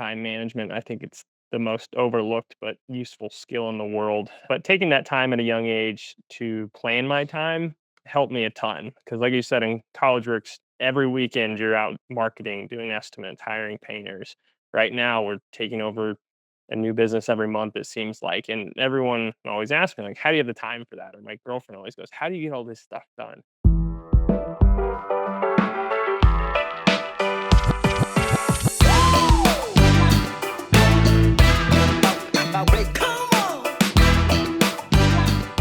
time management. I think it's the most overlooked but useful skill in the world. But taking that time at a young age to plan my time helped me a ton. Because like you said, in college works, every weekend you're out marketing, doing estimates, hiring painters. Right now we're taking over a new business every month, it seems like. And everyone always asks me, like, how do you have the time for that? Or my girlfriend always goes, how do you get all this stuff done?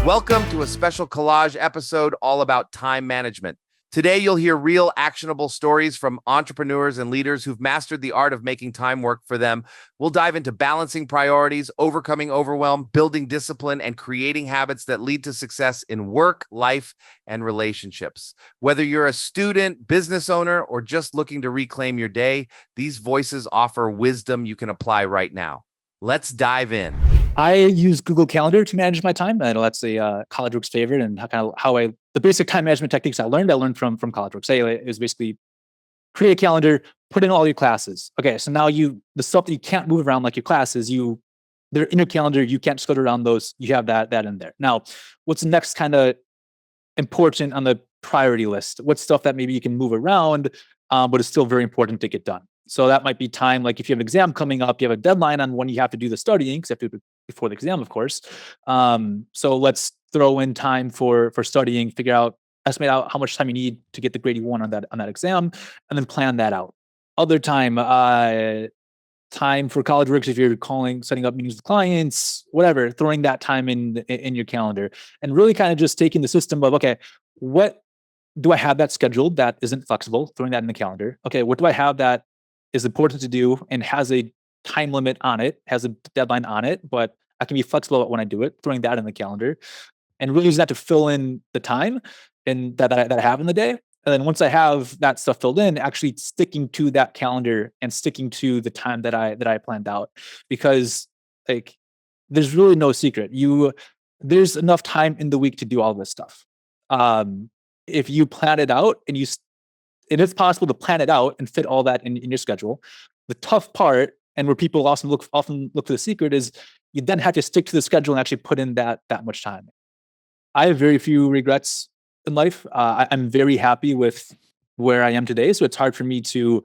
Welcome to a special collage episode all about time management. Today, you'll hear real actionable stories from entrepreneurs and leaders who've mastered the art of making time work for them. We'll dive into balancing priorities, overcoming overwhelm, building discipline, and creating habits that lead to success in work, life, and relationships. Whether you're a student, business owner, or just looking to reclaim your day, these voices offer wisdom you can apply right now. Let's dive in. I use Google Calendar to manage my time. I know that's a College Works favorite, and the basic time management techniques I learned from College Works. It was basically create a calendar, put in all your classes. Okay, so now the stuff that you can't move around like your classes, they're in your calendar. You can't scuttle around those. You have that in there. Now, what's the next kind of important on the priority list? What's stuff that maybe you can move around, but it's still very important to get done? So that might be time, like if you have an exam coming up, you have a deadline on when you have to do the studying, because you have to do it before the exam, of course. So let's throw in time for studying, estimate out how much time you need to get the grade you want on that exam, and then plan that out. Other time, time for college works, if you're setting up meetings with clients, whatever, throwing that time in your calendar, and really kind of just taking the system of, okay, what do I have that scheduled that isn't flexible? Throwing that in the calendar. Okay, what do I have that is important to do and has a time limit on it, has a deadline on it, but I can be flexible about when I do it, throwing that in the calendar and really using that to fill in the time and that I have in the day. And then once I have that stuff filled in, actually sticking to that calendar and sticking to the time that I planned out, because like there's really no secret. There's enough time in the week to do all this stuff. If you plan it out and it's possible to plan it out and fit all that in your schedule. The tough part, and where people often look for the secret, is you then have to stick to the schedule and actually put in that much time. I have very few regrets in life. I'm very happy with where I am today, so it's hard for me to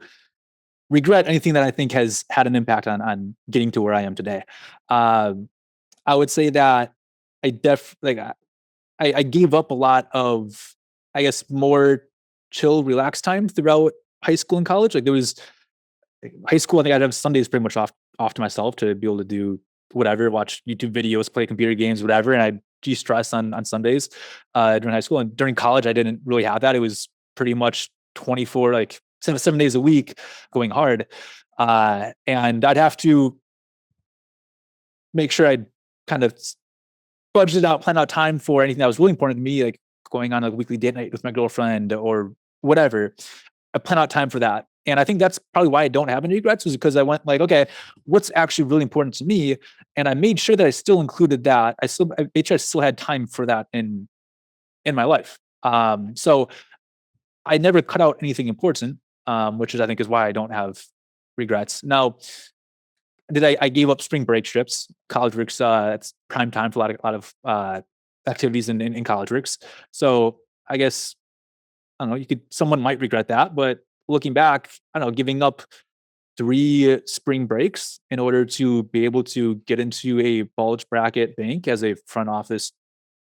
regret anything that I think has had an impact on getting to where I am today. I would say that I gave up a lot of, I guess, more chill, relaxed time throughout high school and college. Like there was high school, I think I'd have Sundays pretty much off to myself to be able to do whatever, watch YouTube videos, play computer games, whatever. And I'd de-stress on Sundays during high school. And during college, I didn't really have that. It was pretty much 24, like 7 days a week going hard. And I'd have to make sure I'd kind of budget out, plan out time for anything that was really important to me, like going on a weekly date night with my girlfriend or whatever. I plan out time for that. And I think that's probably why I don't have any regrets, is because I went like, okay, what's actually really important to me? And I made sure that I still included that. I made sure I still had time for that in my life. So I never cut out anything important, which I think is why I don't have regrets. Now, I gave up spring break trips. College works, it's prime time for a lot of activities in college works. So I guess, I don't know, someone might regret that, but looking back, I don't know, giving up 3 spring breaks in order to be able to get into a bulge bracket bank as a front office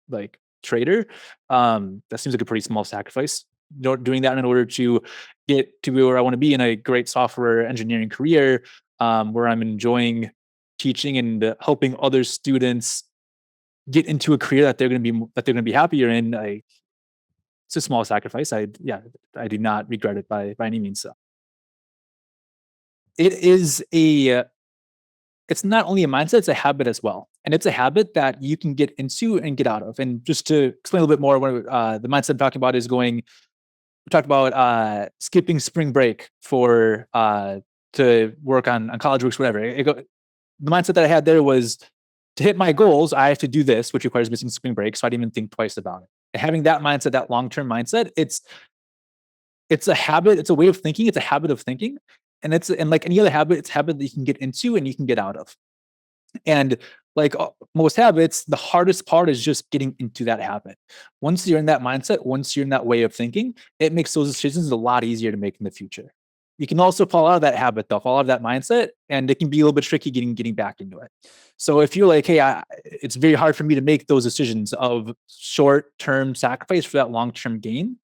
like trader, that seems like a pretty small sacrifice. Doing that in order to get to where I want to be in a great software engineering career, where I'm enjoying teaching and helping other students get into a career that they're going to be happier in. It's a small sacrifice. I do not regret it by any means. So it's not only a mindset, it's a habit as well. And it's a habit that you can get into and get out of. And just to explain a little bit more, the mindset I'm talking about is we talked about skipping spring break to work on college works, whatever. The mindset that I had there was, to hit my goals, I have to do this, which requires missing spring break. So I didn't even think twice about it. And having that mindset, that long-term mindset, it's a habit. It's a way of thinking. It's a habit of thinking. And like any other habit, it's a habit that you can get into and you can get out of. And like most habits, the hardest part is just getting into that habit. Once you're in that mindset, once you're in that way of thinking, it makes those decisions a lot easier to make in the future. You can also fall out of that habit, though, fall out of that mindset, and it can be a little bit tricky getting back into it. So if you're like, hey, it's very hard for me to make those decisions of short-term sacrifice for that long-term gain,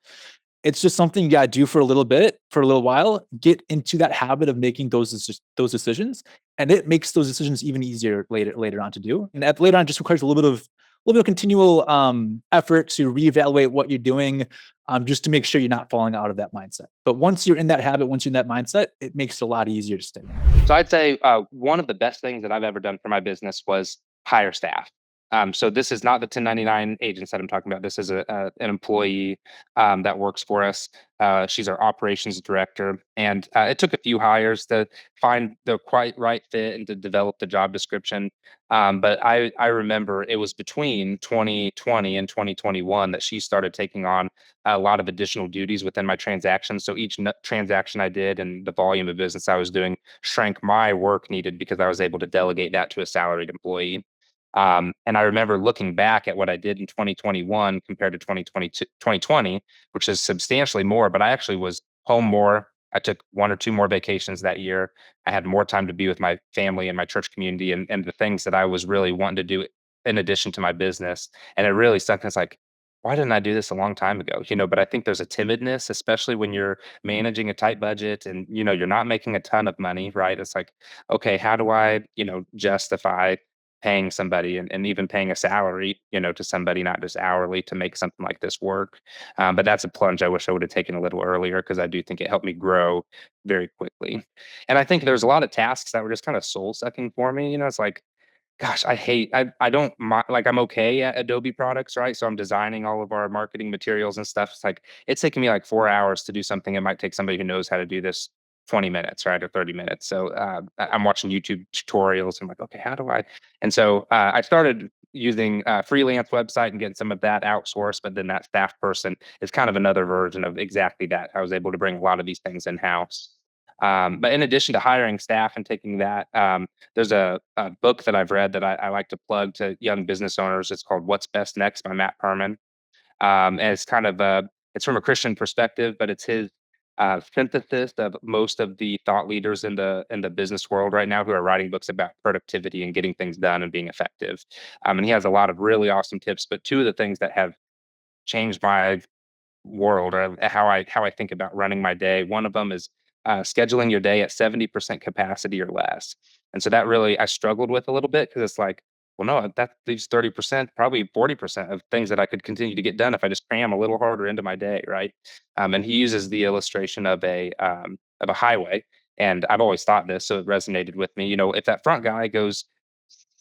it's just something you gotta do for a little bit, for a little while, get into that habit of making those decisions, and it makes those decisions even easier later on to do. And later on just requires a little bit of continual effort to reevaluate what you're doing, just to make sure you're not falling out of that mindset. But once you're in that habit, once you're in that mindset, it makes it a lot easier to stay. So I'd say one of the best things that I've ever done for my business was hire staff. So this is not the 1099 agents that I'm talking about. This is an employee that works for us. She's our operations director, and it took a few hires to find the quite right fit and to develop the job description. But I remember it was between 2020 and 2021 that she started taking on a lot of additional duties within my transactions. So each transaction I did and the volume of business I was doing shrank my work needed because I was able to delegate that to a salaried employee. And I remember looking back at what I did in 2021 compared to 2020, which is substantially more, but I actually was home more. I took 1 or 2 more vacations that year. I had more time to be with my family and my church community and the things that I was really wanting to do in addition to my business. And it really stuck. It's like, why didn't I do this a long time ago? But I think there's a timidness, especially when you're managing a tight budget and, you're not making a ton of money, right? It's like, okay, how do I, justify paying somebody and even paying a salary, to somebody, not just hourly, to make something like this work. But that's a plunge I wish I would have taken a little earlier because I do think it helped me grow very quickly. And I think there's a lot of tasks that were just kind of soul sucking for me. It's like, gosh, I don't like, I'm okay at Adobe products, right? So I'm designing all of our marketing materials and stuff. It's like, it's taking me like 4 hours to do something. It might take somebody who knows how to do this 20 minutes, right? Or 30 minutes. So I'm watching YouTube tutorials. I'm like, okay, how do I? And so I started using a freelance website and getting some of that outsourced, but then that staff person is kind of another version of exactly that. I was able to bring a lot of these things in-house. But in addition to hiring staff and taking that, there's a book that I've read that I like to plug to young business owners. It's called What's Best Next by Matt Perman. And it's kind of it's from a Christian perspective, but it's his synthesis of most of the thought leaders in the business world right now who are writing books about productivity and getting things done and being effective. And he has a lot of really awesome tips. But two of the things that have changed my world or how I think about running my day. One of them is scheduling your day at 70% capacity or less. And so that really I struggled with a little bit because it's like, well, no, that leaves 30%, probably 40% of things that I could continue to get done if I just cram a little harder into my day, right? And he uses the illustration of a highway, and I've always thought this, so it resonated with me. If that front guy goes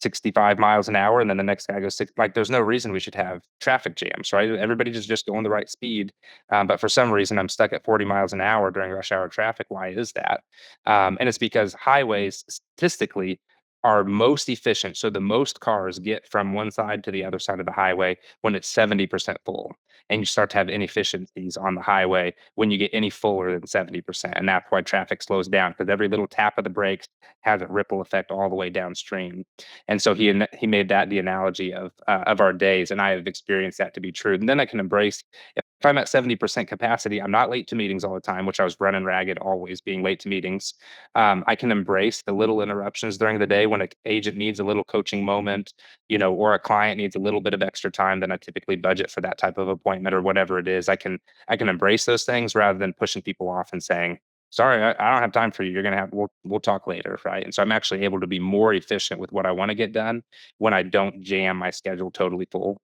65 miles an hour and then the next guy goes like there's no reason we should have traffic jams, right? Everybody just going the right speed. But for some reason I'm stuck at 40 miles an hour during rush hour traffic. Why is that? And it's because highways statistically are most efficient. So the most cars get from one side to the other side of the highway when it's 70% full. And you start to have inefficiencies on the highway when you get any fuller than 70%. And that's why traffic slows down, because every little tap of the brakes has a ripple effect all the way downstream. And so he made that the analogy of our days, and I have experienced that to be true. And then I can embrace if I'm at 70% capacity, I'm not late to meetings all the time, which I was running ragged, always being late to meetings. I can embrace the little interruptions during the day when an agent needs a little coaching moment, or a client needs a little bit of extra time than I typically budget for that type of appointment or whatever it is. I can embrace those things rather than pushing people off and saying, sorry, I don't have time for you. You're gonna have we'll talk later, right? And so I'm actually able to be more efficient with what I want to get done when I don't jam my schedule totally full.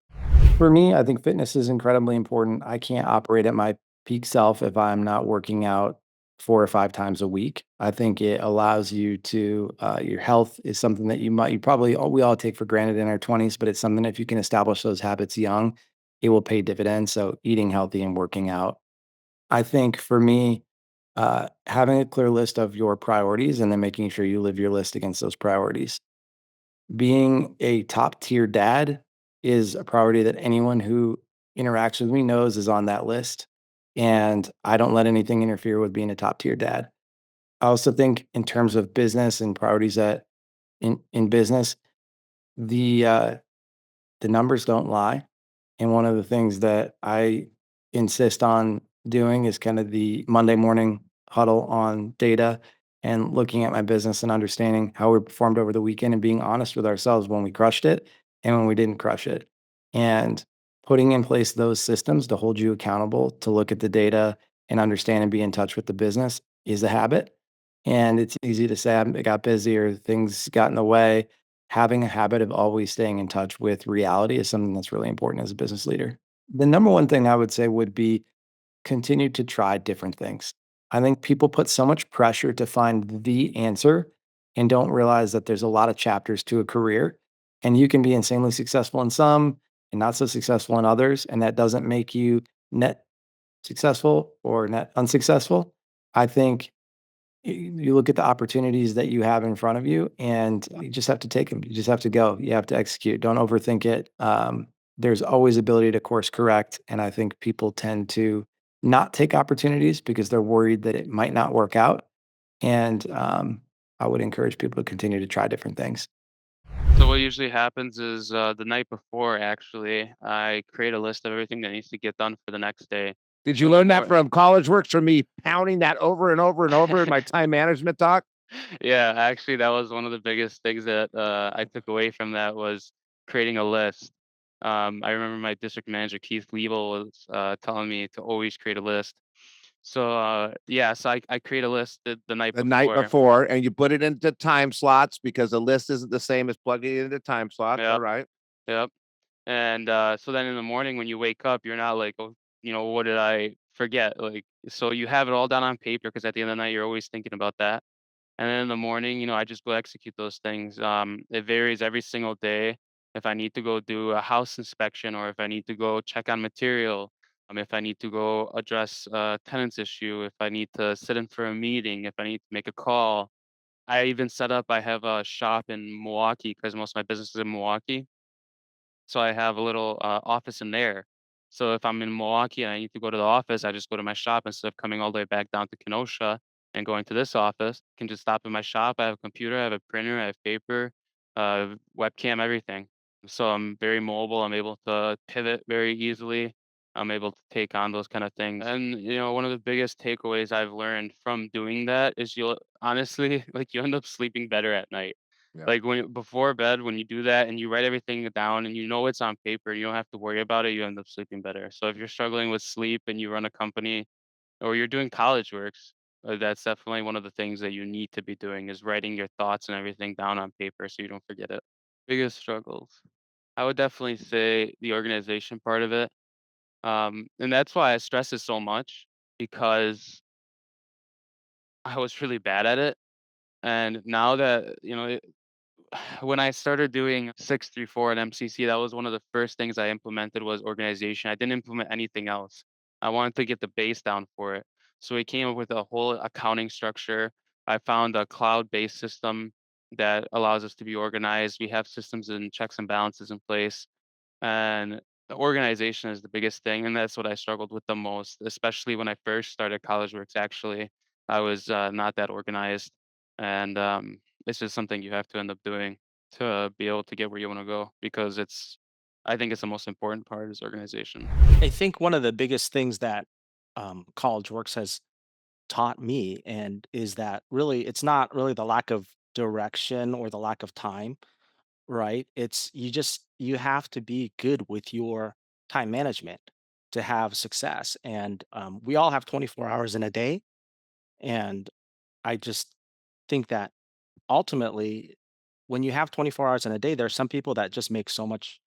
For me, I think fitness is incredibly important. I can't operate at my peak self if I'm not working out 4 or 5 times a week. I think it allows you to your health is something that you probably we all take for granted in our 20s, but it's something if you can establish those habits young, it will pay dividends. So eating healthy and working out. I think for me, having a clear list of your priorities and then making sure you live your list against those priorities. Being a top tier dad is a priority that anyone who interacts with me knows is on that list. And I don't let anything interfere with being a top tier dad. I also think in terms of business and priorities that in business, the uh, the numbers don't lie. And one of the things that I insist on doing is kind of the Monday morning huddle on data and looking at my business and understanding how we performed over the weekend and being honest with ourselves when we crushed it and when we didn't crush it. And putting in place those systems to hold you accountable, to look at the data and understand and be in touch with the business is a habit. And it's easy to say I got busy or things got in the way. Having a habit of always staying in touch with reality is something that's really important as a business leader. The number one thing I would say would be continue to try different things. I think people put so much pressure to find the answer and don't realize that there's a lot of chapters to a career, and you can be insanely successful in some and not so successful in others. And that doesn't make you net successful or net unsuccessful. I think you look at the opportunities that you have in front of you and you just have to take them. You just have to go. You have to execute. Don't overthink it. There's always ability to course correct. And I think people tend to not take opportunities because they're worried that it might not work out. And I would encourage people to continue to try different things. So what usually happens is the night before, actually, I create a list of everything that needs to get done for the next day. Did you So learn that before, from College Works from me pounding that over and over and over in my time management talk? yeah, actually, that was one of the biggest things that I took away from that was creating a list. I remember my district manager Keith Liebel was telling me to always create a list. So yeah, so I create a list the night The night before. before, and you put it into time slots because a list isn't the same as plugging it into time slots. All Yep, right. yep. And so then in the morning when you wake up, you're not like, oh, what did I forget? Like, so you have it all down on paper because at the end of the night, you're always thinking about that. And then in the morning, I just go execute those things. It varies every single day. If I need to go do a house inspection or if I need to go check on material, if I need to go address a tenant's issue, if I need to sit in for a meeting, if I need to make a call. I have a shop in Milwaukee because most of my business is in Milwaukee. So I have a little office in there. So if I'm in Milwaukee and I need to go to the office, I just go to my shop instead of coming all the way back down to Kenosha and going to this office. Can just stop in my shop. I have a computer, I have a printer, I have paper, webcam, everything. So I'm very mobile. I'm able to pivot very easily. I'm able to take on those kind of things. And one of the biggest takeaways I've learned from doing that is you'll honestly like you end up sleeping better at night. Yeah. Like before bed, when you do that and you write everything down and it's on paper, you don't have to worry about it, you end up sleeping better. So if you're struggling with sleep and you run a company or you're doing college works, that's definitely one of the things that you need to be doing is writing your thoughts and everything down on paper so you don't forget it. Biggest struggles. I would definitely say the organization part of it. And that's why I stress it so much because I was really bad at it. And now that, when I started doing 634 at MCC, that was one of the first things I implemented was organization. I didn't implement anything else. I wanted to get the base down for it. So we came up with a whole accounting structure. I found a cloud-based system that allows us to be organized. We have systems and checks and balances in place. And the organization is the biggest thing. And that's what I struggled with the most, especially when I first started College Works, actually. I was not that organized. And it's just something you have to end up doing to be able to get where you want to go because I think it's the most important part is organization. I think one of the biggest things that College Works has taught me and is that really it's not really the lack of direction or the lack of time, right? It's you have to be good with your time management to have success. And we all have 24 hours in a day, and I just think that ultimately, when you have 24 hours in a day, there's some people that just make so much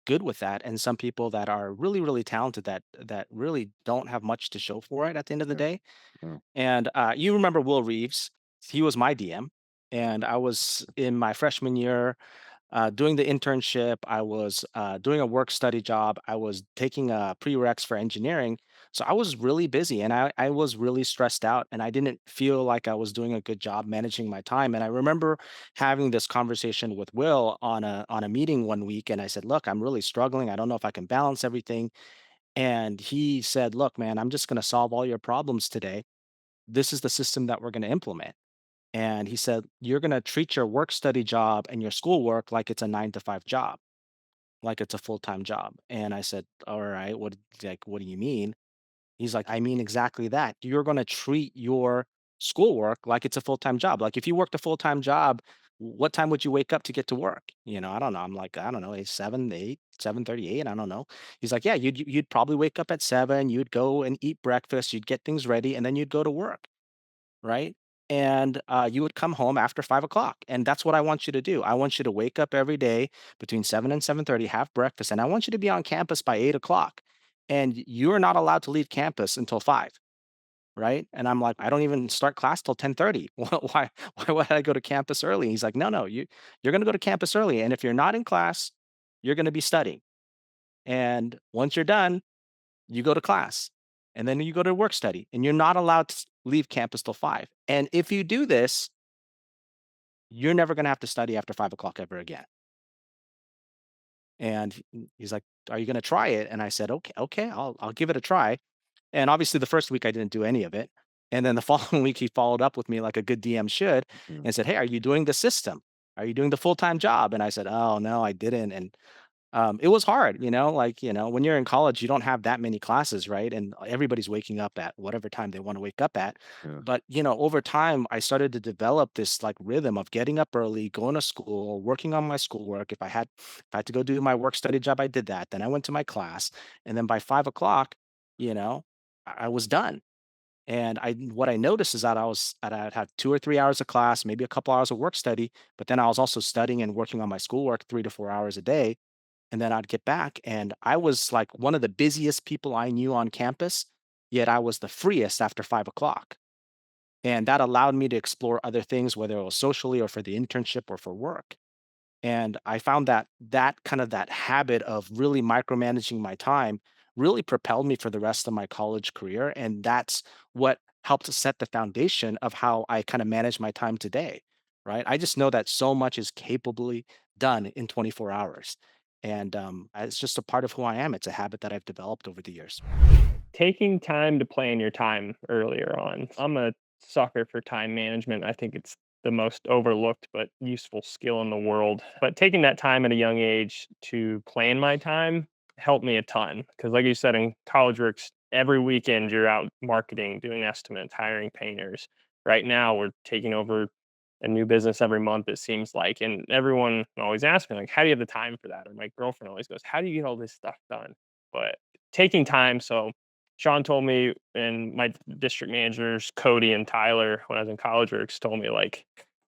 good with that, and some people that are really, really talented that really don't have much to show for it at the end of the Yeah. day. Yeah. And you remember Will Reeves? He was my DM, and I was in my freshman year doing the internship. I was doing a work study job. I was taking a prereqs for engineering. So I was really busy and I was really stressed out and I didn't feel like I was doing a good job managing my time. And I remember having this conversation with Will on a meeting one week. And I said, look, I'm really struggling. I don't know if I can balance everything. And he said, look, man, I'm just going to solve all your problems today. This is the system that we're going to implement. And he said, you're going to treat your work study job and your schoolwork like it's a 9 to 5 job, like it's a full-time job. And I said, all right, what do you mean? He's like, I mean exactly that. You're going to treat your schoolwork like it's a full-time job. Like if you worked a full-time job, what time would you wake up to get to work? I don't know. I'm like, I don't know, 7:38. I don't know. He's like, yeah, you'd probably wake up at 7, you'd go and eat breakfast, you'd get things ready, and then you'd go to work, right? And you would come home after 5 o'clock. And that's what I want you to do. I want you to wake up every day between 7 and 7:30, have breakfast, and I want you to be on campus by 8 o'clock. And you're not allowed to leave campus until 5, right? And I'm like, I don't even start class till 10:30. Why would I go to campus early? He's like, no, you're gonna go to campus early. And if you're not in class, you're gonna be studying. And once you're done, you go to class. And then you go to work study. And you're not allowed to leave campus till 5. And if you do this, you're never gonna have to study after 5 o'clock ever again. And he's like, are you gonna try it? And I said, okay, I'll give it a try. And obviously, the first week I didn't do any of it. And then the following week, he followed up with me like a good DM should and said, hey, are you doing the system? Are you doing the full-time job? And I said, oh, no, I didn't. And it was hard, when you're in college, you don't have that many classes, right? And everybody's waking up at whatever time they want to wake up at. Yeah. But, over time, I started to develop this like rhythm of getting up early, going to school, working on my schoolwork. If I had to go do my work study job, I did that. Then I went to my class. And then by 5 o'clock, you know, I was done. And what I noticed is that I'd have 2 or 3 hours of class, maybe a couple hours of work study, but then I was also studying and working on my schoolwork 3 to 4 hours a day. And then I'd get back and I was like one of the busiest people I knew on campus, yet I was the freest after 5 o'clock. And that allowed me to explore other things, whether it was socially or for the internship or for work. And I found that habit of really micromanaging my time really propelled me for the rest of my college career. And that's what helped to set the foundation of how I kind of manage my time today. Right. I just know that so much is capably done in 24 hours. And it's just a part of who I am. It's a habit that I've developed over the years. Taking time to plan your time earlier on. I'm a sucker for time management. I think it's the most overlooked but useful skill in the world. But taking that time at a young age to plan my time helped me a ton. Because, like you said, in college works, every weekend you're out marketing, doing estimates, hiring painters. Right now, we're taking over a new business every month, it seems like. And everyone always asks me, like, how do you have the time for that? Or my girlfriend always goes, how do you get all this stuff done? But taking time, so Sean told me, and my district managers, Cody and Tyler, when I was in college works, told me like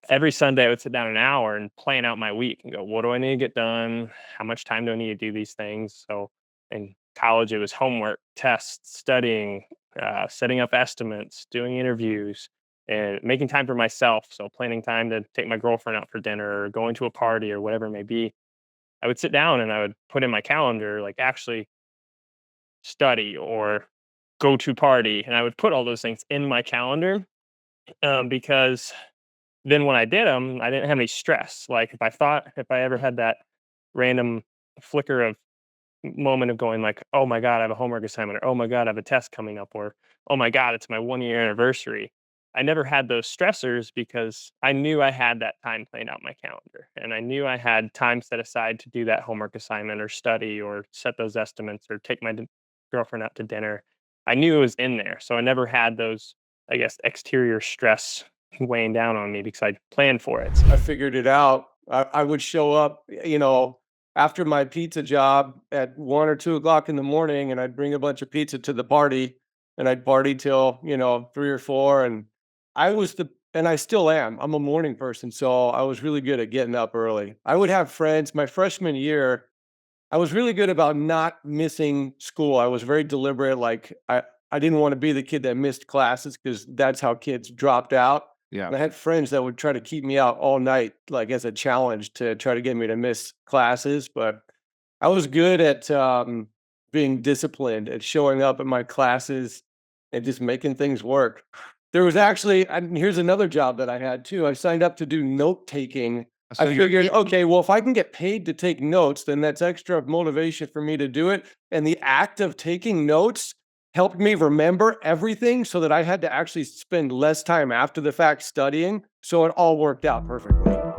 every Sunday I would sit down an hour and plan out my week and go, what do I need to get done? How much time do I need to do these things? So in college, it was homework, tests, studying, setting up estimates, doing interviews, and making time for myself. So planning time to take my girlfriend out for dinner or going to a party or whatever it may be. I would sit down and I would put in my calendar, like actually study or go to party, and I would put all those things in my calendar because then when I did them, I didn't have any stress. Like if I ever had that random flicker of moment of going like, oh my God, I have a homework assignment, or oh my God, I have a test coming up, or oh my God, it's my 1 year anniversary. I never had those stressors because I knew I had that time planned out my calendar. And I knew I had time set aside to do that homework assignment or study or set those estimates or take my girlfriend out to dinner. I knew it was in there. So I never had those, I guess, exterior stress weighing down on me because I planned for it. I figured it out. I would show up, after my pizza job at 1 or 2 o'clock in the morning, and I'd bring a bunch of pizza to the party, and I'd party till 3 or 4. And and I still am. I'm a morning person, so I was really good at getting up early. I would have friends. My freshman year, I was really good about not missing school. I was very deliberate. Like I didn't want to be the kid that missed classes because that's how kids dropped out. Yeah. And I had friends that would try to keep me out all night, like as a challenge to try to get me to miss classes. But I was good at being disciplined, at showing up at my classes and just making things work. There was actually, and here's another job that I had too. I signed up to do note taking. So I figured, okay, well, if I can get paid to take notes, then that's extra motivation for me to do it. And the act of taking notes helped me remember everything so that I had to actually spend less time after the fact studying. So it all worked out perfectly.